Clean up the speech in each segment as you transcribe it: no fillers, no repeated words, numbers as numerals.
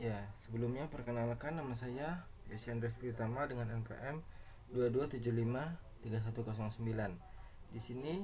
Ya, sebelumnya perkenalkan nama saya Yosi Andres Pritama dengan NPM 22753109. Di sini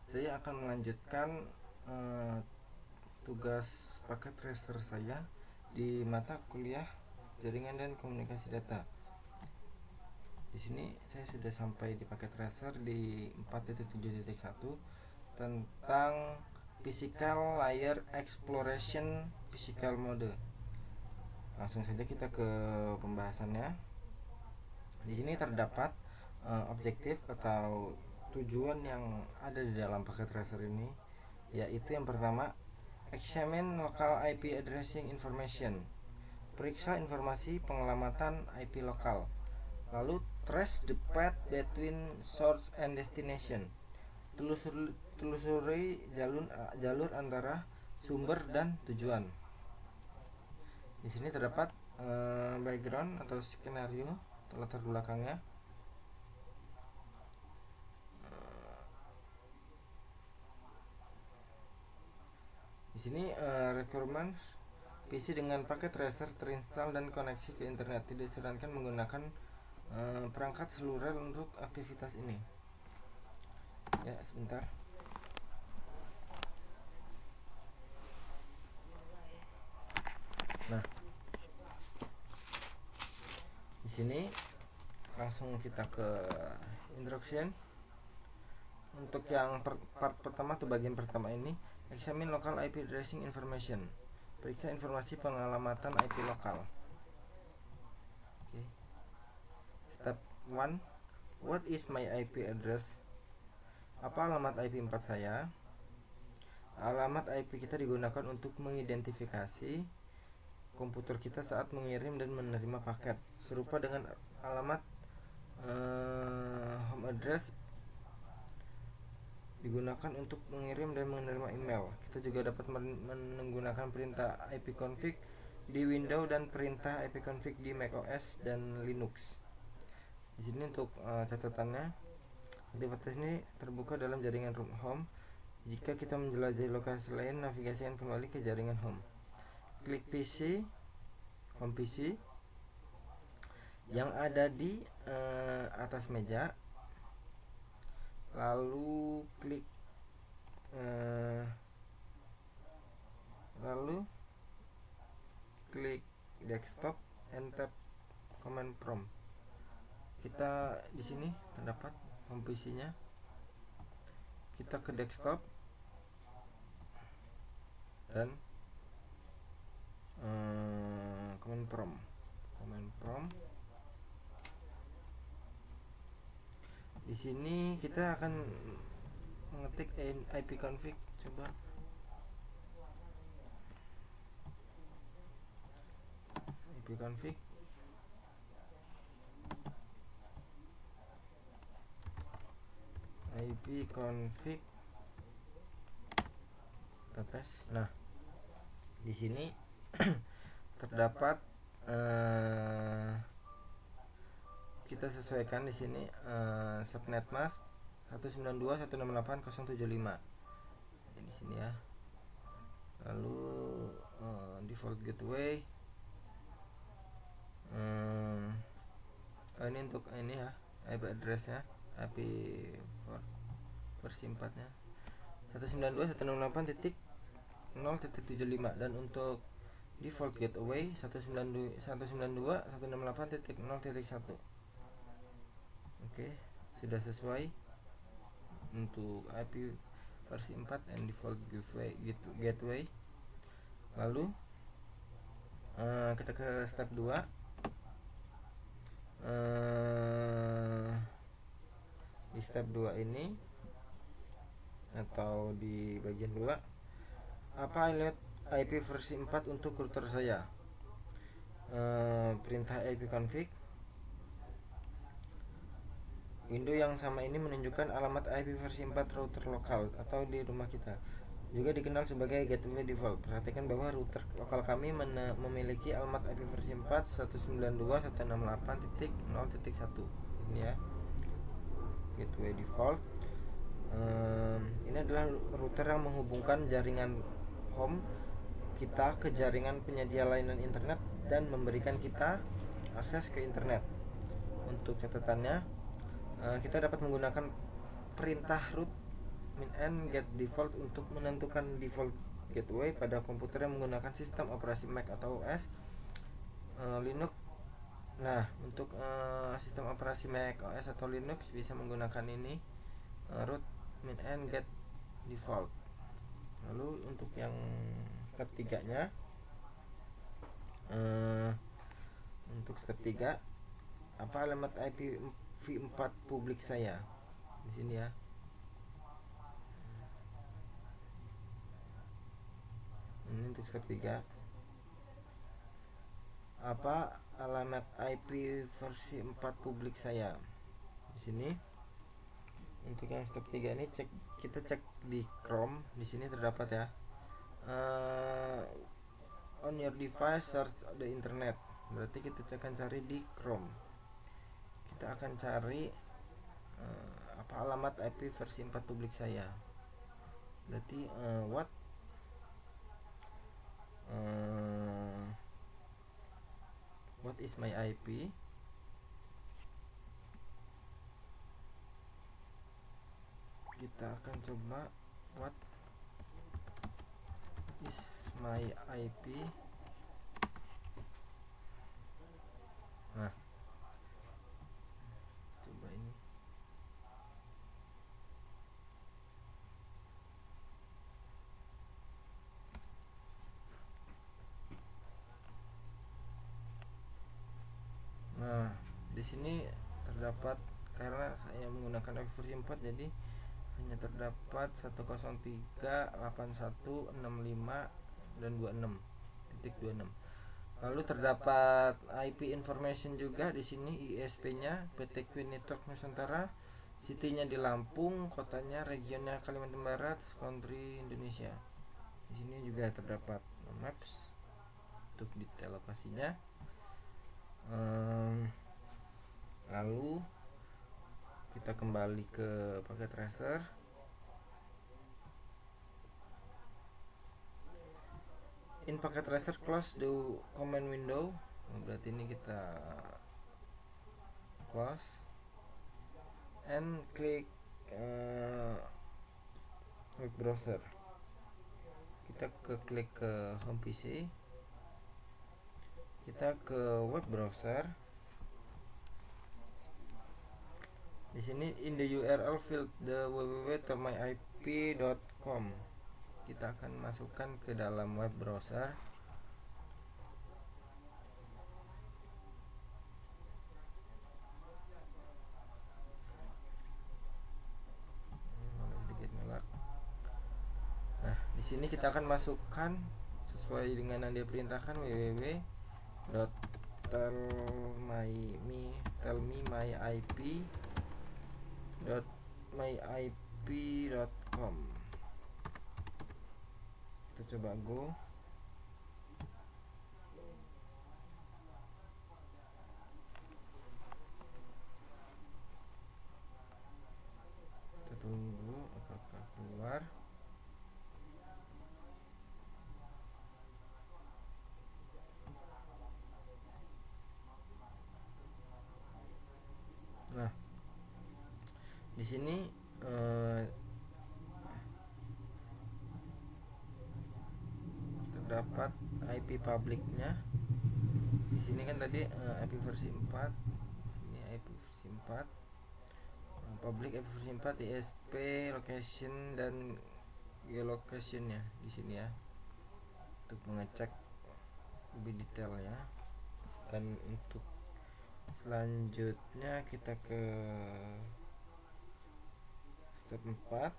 saya akan melanjutkan tugas paket raster saya di mata kuliah Jaringan dan Komunikasi Data. Di sini saya sudah sampai di paket raster di 4.7.1 tentang Physical Layer Exploration Physical Mode. Langsung saja kita ke pembahasannya. Di sini terdapat objektif atau tujuan yang ada di dalam paket tracer ini, yaitu yang pertama, examine local IP addressing information, periksa informasi pengelamatan IP lokal. Lalu trace the path between source and destination, telusuri jalur antara sumber dan tujuan. Di sini terdapat background atau skenario latar belakangnya. Di sini requirement PC dengan paket tracer terinstall dan koneksi ke internet. Tidak disarankan menggunakan perangkat seluler untuk aktivitas ini. Ya, sebentar. Nah, di sini langsung kita ke introduction. Untuk yang part pertama atau bagian pertama ini, examine local IP addressing information, periksa informasi pengelamatan IP lokal. Okay. Step 1, what is my IP address? Apa alamat IP 4 saya? Alamat IP kita digunakan untuk mengidentifikasi komputer kita saat mengirim dan menerima paket, serupa dengan alamat home address digunakan untuk mengirim dan menerima email. Kita juga dapat menggunakan perintah ipconfig di Windows dan perintah ipconfig di macOS dan Linux. Di sini untuk catatannya, aktivitas ini terbuka dalam jaringan root home. Jika kita menjelajahi lokasi lain, navigasikan kembali ke jaringan home. Klik PC, home PC yang ada di atas meja, lalu klik desktop and tap command prompt. Kita di sini terdapat home PC-nya. Kita ke desktop dan command prompt. Di sini kita akan mengetik ipconfig. Coba ipconfig tes. Nah, di sini terdapat kita sesuaikan di sini subnet mask 192.168.075 di sini ya. Lalu default gateway ini untuk ini ya, IP addressnya, IP versi 4 nya 192.168.0.75, dan untuk default gateway 192.168.0.1. Oke, sudah sesuai untuk IP versi 4 and default gateway. Lalu kita ke step 2. Di step 2 ini atau di bagian 2, apa IP versi 4 untuk router saya? Perintah ipconfig. Window yang sama ini menunjukkan alamat IP versi 4 router lokal atau di rumah kita, juga dikenal sebagai gateway default. Perhatikan bahwa router lokal kami memiliki alamat IP versi 4 192.168.0.1. Ini ya, gateway default. Ini adalah router yang menghubungkan jaringan home kita ke jaringan penyedia layanan internet dan memberikan kita akses ke internet. Untuk catatannya, kita dapat menggunakan perintah root min get default untuk menentukan default gateway pada komputer yang menggunakan sistem operasi Mac atau OS Linux. Nah, untuk sistem operasi Mac OS atau Linux bisa menggunakan ini root min get default. Lalu untuk yang step 3-nya, untuk step 3, apa alamat IPv4 publik saya? Di sini ya. Ini untuk step 3. Apa alamat IP versi 4 publik saya? Di sini. Untuk yang step 3 ini kita cek di Chrome. Di sini terdapat ya. On your device search the internet. Berarti kita akan cari di Chrome. Kita akan cari apa alamat IP versi 4 publik saya. Berarti what is my IP? Kita akan coba what is my IP. Nah, coba ini. Nah, di sini terdapat, karena saya menggunakan IP versi 4 jadi hanya terdapat 103.8165 dan 26.26. Lalu terdapat IP information juga di sini, ISP-nya PT Queen Network Nusantara, city-nya di Lampung, kotanya regionnya Kalimantan Barat, country Indonesia. Di sini juga terdapat maps untuk detail lokasinya. Lalu kita kembali ke paket tracer. In paket tracer, close the command window. Berarti ini kita close and klik web browser. Kita klik ke home PC. Kita ke web browser. Di sini in the URL field the www.myip.com. Kita akan masukkan ke dalam web browser. Nah, di sini kita akan masukkan sesuai dengan yang dia perintahkan www.myip.com. Kita coba go. Kita tunggu apakah keluar. Nah, di sini terdapat IP publiknya. Di sini kan tadi IP versi 4. Ini IP versi 4. Public IP versi 4, ISP, location dan geolocation-nya di sini ya. Untuk mengecek lebih detail ya. Dan untuk selanjutnya kita ke step 4.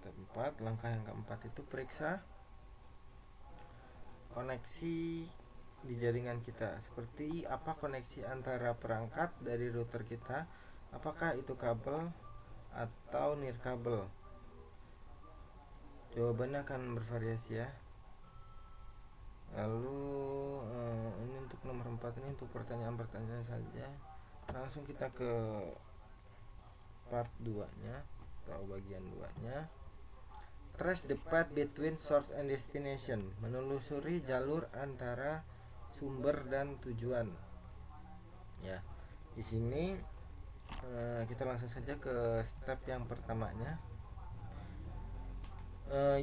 Step 4, langkah yang keempat itu periksa koneksi di jaringan kita. Seperti apa koneksi antara perangkat dari router kita, apakah itu kabel atau nirkabel. Jawabannya akan bervariasi ya. Lalu ini untuk nomor 4 ini untuk pertanyaan-pertanyaan saja. Langsung kita ke part 2 nya atau bagian 2 nya. trace the path between source and destination, menelusuri jalur antara sumber dan tujuan. Ya, di sini kita langsung saja ke step yang pertamanya.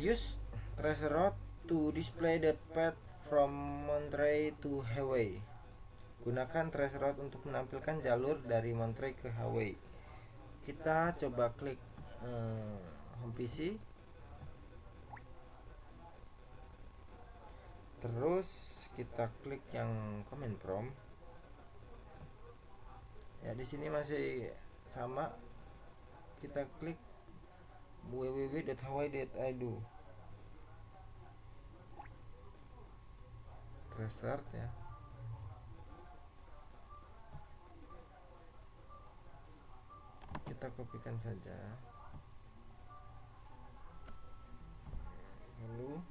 Use trace route to display the path from Monterey to Hawaii. Gunakan trace route untuk menampilkan jalur dari Monterey ke Hawaii. Kita coba klik home PC. Terus kita klik yang command prompt. Ya, di sini masih sama. Kita klik www.hawaii.edu. Tracer ya. Kita kopikan saja. Lalu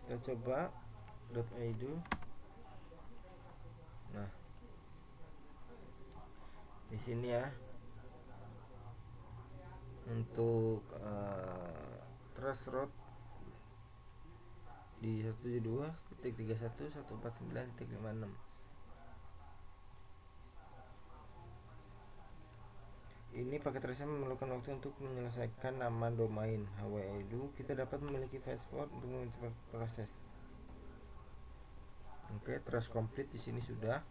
kita coba .edu. Nah, di sini ya, untuk trace route di 172.31.149.56. Ini paket tracer memerlukan waktu untuk menyelesaikan nama domain Hawaii.edu. Kita dapat memiliki password untuk mempercepat proses. Oke, trace complete di sini sudah.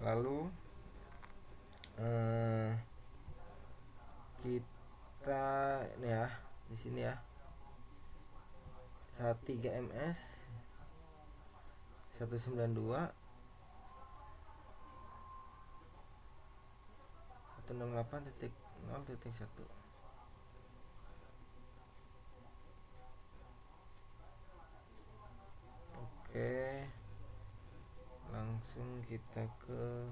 Lalu kita ya di sini ya, 13ms 192 168.0.1. Oke, langsung kita ke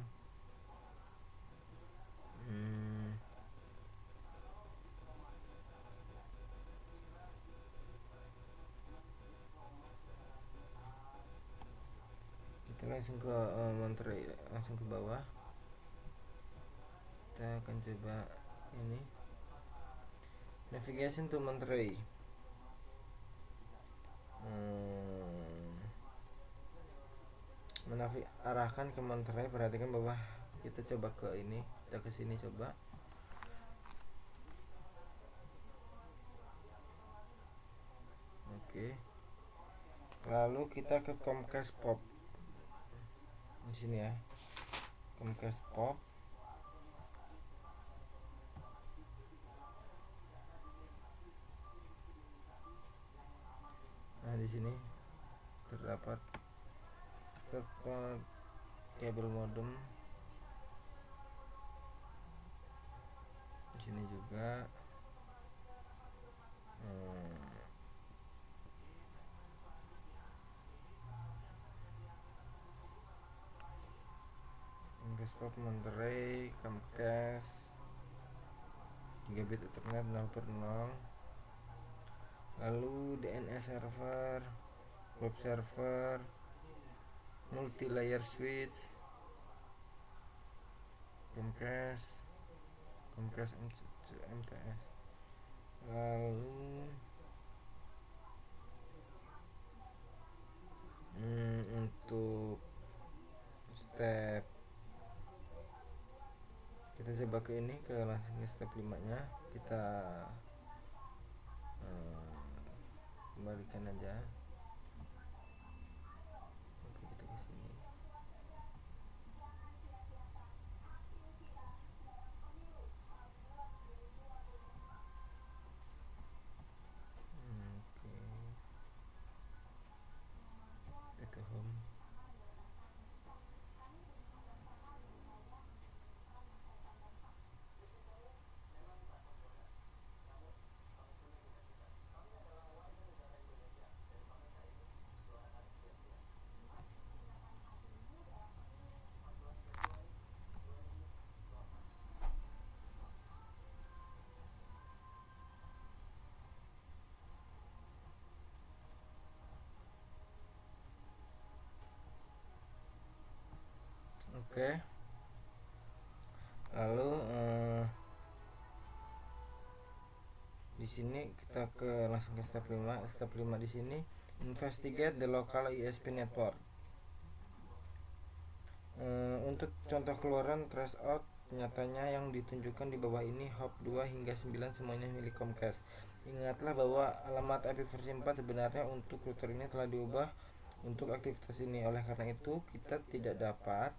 kita langsung ke Monterey, langsung ke bawah. Kita akan coba ini navigation to Monterey. Arahkan ke Monterey. Perhatikan bahwa kita coba ke ini, kita ke sini coba. Oke. Lalu kita ke Comcast Pop. Di sini ya. Comcast Pop. Nah, di sini terdapat kabel modem. Di sini juga Comcast Pop Monterey, Comcast gigabit Ethernet 0/0. Lalu DNS server, web server, multi-layer switch, Comcast MTS. Lalu untuk step kita coba ke ini, ke langsung ke step 5 nya. Kita kembalikan aja. Oke, kita ke sini. Kita ke home. Oke. Lalu di sini kita langsung ke step 5. Step 5 di sini investigate the local ISP network. Untuk contoh keluaran trace out nyatanya yang ditunjukkan di bawah ini, hop 2 hingga 9 semuanya milik Comcast. Ingatlah bahwa alamat IP versi 4 sebenarnya untuk router ini telah diubah untuk aktivitas ini. Oleh karena itu, kita tidak dapat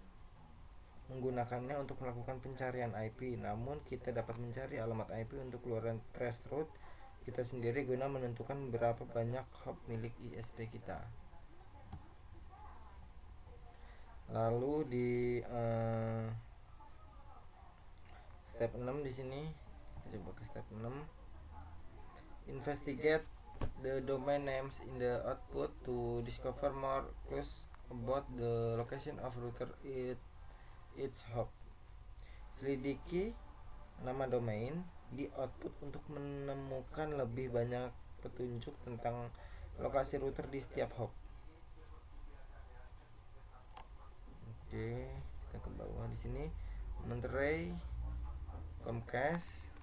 menggunakannya untuk melakukan pencarian IP, namun kita dapat mencari alamat IP untuk keluaran trace route kita sendiri guna menentukan berapa banyak hop milik ISP kita. Lalu di step 6 di sini kita coba ke step 6. Investigate the domain names in the output to discover more clues about the location of router each hop. Selidiki nama domain di output untuk menemukan lebih banyak petunjuk tentang lokasi router di setiap hop. Oke, kita ke bawah di sini. Monterey, Comcast.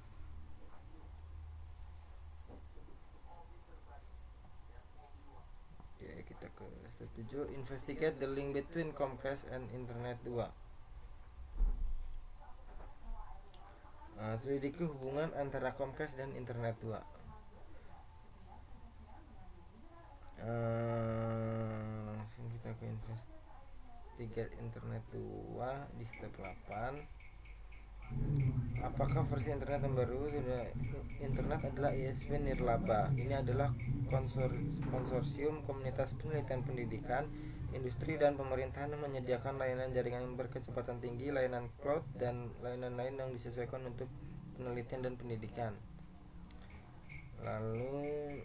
Oke, kita ke step 7. Investigate the link between Comcast and Internet 2. Selidiki hubungan antara Comcast dan Internet 2. Langsung kita ke investigate Internet 2 di step 8. Apakah versi internet yang baru? Internet adalah ISP nirlaba. Ini adalah konsorsium komunitas penelitian pendidikan, industri dan pemerintahan yang menyediakan layanan jaringan berkecepatan tinggi, layanan cloud, dan layanan lain yang disesuaikan untuk penelitian dan pendidikan. Lalu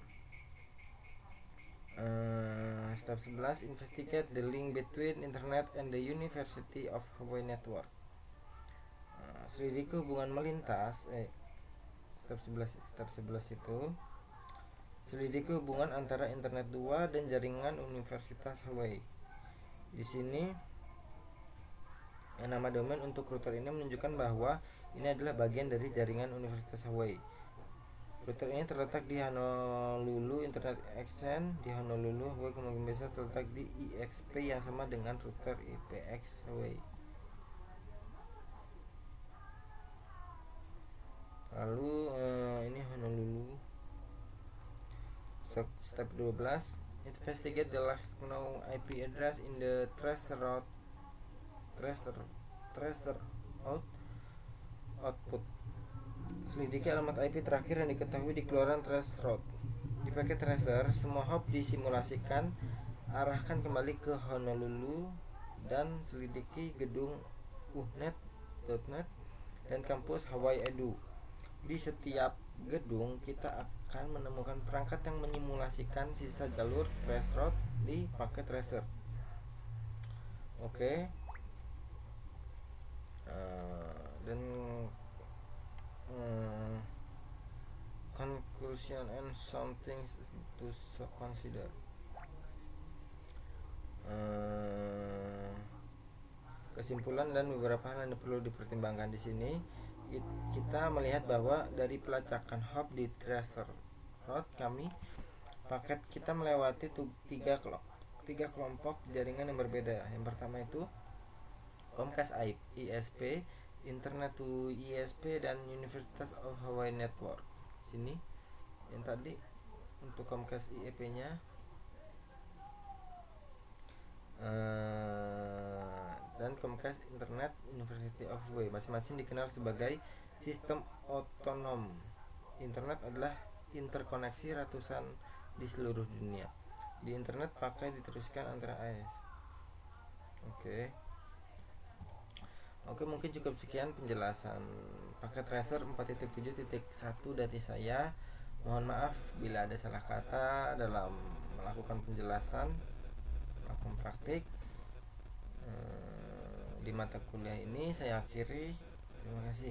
step 11, investigate the link between internet and the University of Hawaii network. Selidiki hubungan melintas step 11 itu selidiki hubungan antara internet 2 dan jaringan Universitas Hawaii. Di sini nama domain untuk router ini menunjukkan bahwa ini adalah bagian dari jaringan Universitas Hawaii. Router ini terletak di Honolulu Internet Exchange di Honolulu, Hawaii. Kemungkinan besar terletak di IXP yang sama dengan router IPX Hawaii. Lalu ini Honolulu. Step 12, investigate the last known IP address in the tracer output. Selidiki alamat IP terakhir yang diketahui di keluaran trace route. Di paket tracer, semua hop disimulasikan, arahkan kembali ke Honolulu dan selidiki gedung .net dan kampus Hawaii Edu. Di setiap gedung kita akan menemukan perangkat yang menyimulasikan sisa jalur trace route di paket tracer. Oke. Dan conclusion and some things to consider. Kesimpulan dan beberapa hal yang perlu dipertimbangkan di sini. Kita melihat bahwa dari pelacakan hop di tracer route paket kita melewati tiga kelompok jaringan yang berbeda. Yang pertama itu Comcast ISP, Internet to ISP, dan Universitas of Hawaii Network. Sini yang tadi untuk Comcast IEP-nya dan Comcast Internet University of Hawaii masing-masing dikenal sebagai sistem otonom. Internet adalah interkoneksi ratusan di seluruh dunia. Di internet pakai diteruskan antara AS. Oke, mungkin cukup sekian penjelasan paket tracer 4.7.1 dari saya. Mohon maaf bila ada salah kata dalam melakukan penjelasan, melakukan praktik di mata kuliah ini. Saya akhiri. Terima kasih.